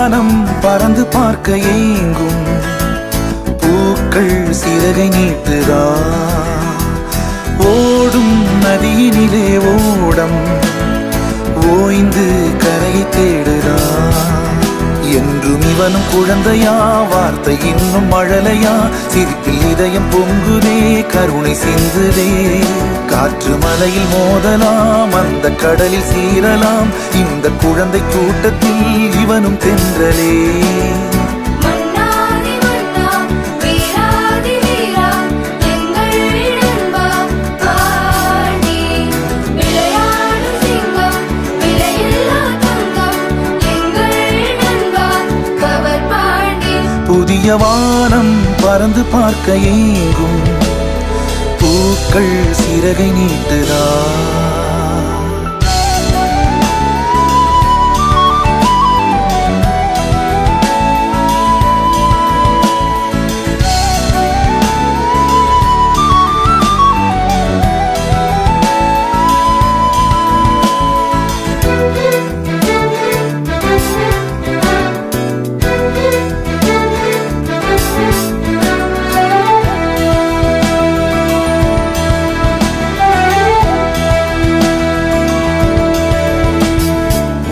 வானம் பறந்து பார்க்க ஏங்கும் பூக்கள் சிறகை நீட்டுதா ஓடும் நதியினிலே ஓடம் ஓய்ந்து கரையை தேடுதா என்றும் இவனும் குழந்தையா வார்த்தை இன்னும் மழலையா சிரிப்பில் இதயம் பொங்குதே கருணை சிந்துதே காற்று மலையில் மோதலாம் அந்த கடலில் சீரலாம் இந்த குழந்தை கூட்டத்தில் இவனும் தென்றலே புதிய வானம் பறந்து பார்க்க ஏங்கும் பூக்கள் சிறகை நீட்டுதா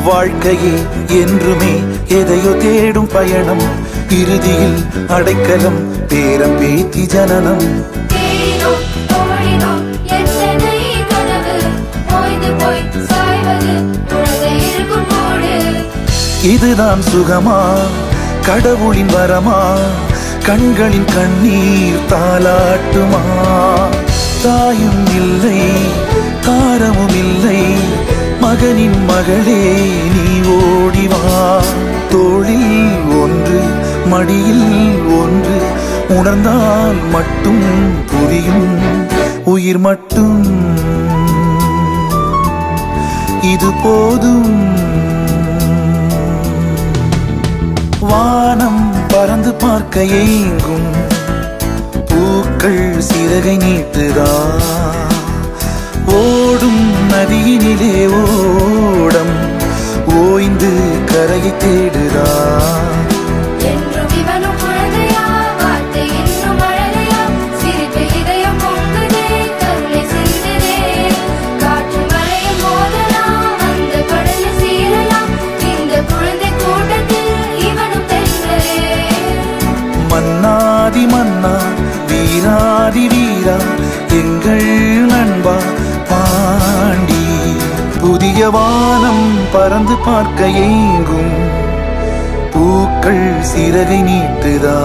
வாழ்க்கையே என்றுமே எதையோ தேடும் பயணம் இறுதியில் அடைக்கலம் பேரம் பேத்தி ஜனனம் இதுதான் சுகமா கடவுளின் வரமா கண்களின் கண்ணீர் தாலாட்டுமா தாயும் இல்லை தாரமும் இல்லை மகனின் மகளே நீ ஓடிவா தோளில் ஒன்று மடியில் ஒன்று உணர்ந்தால் மட்டும் புரியும் உயிர் மட்டும் இது போதும் வானம் பறந்து பார்க்க ஏங்கும் பூக்கள் சிறகை நீட்டுதா ஓடும் நதியினிலே ஓடம் ஓய்ந்து கரையை தேடுதா என்றும் இவனும் குழந்தையா வார்த்தை இன்னும் மழலையா சிரிப்பு இதயம் பொங்குதே கருணை சிந்துதே காற்று மலையில் மோதலாம் அந்த கடலில் சீரலாம் இந்த குழந்தை கூட்டத்தில் இவனும் தென்றலே மன்னாதி மன்னா வீராதி வீரா எங்கள் நண்பா பாண்டி புதிய வானம் பறந்து பார்க்க ஏங்கும் பூக்கள் சிறகை நீட்டுதா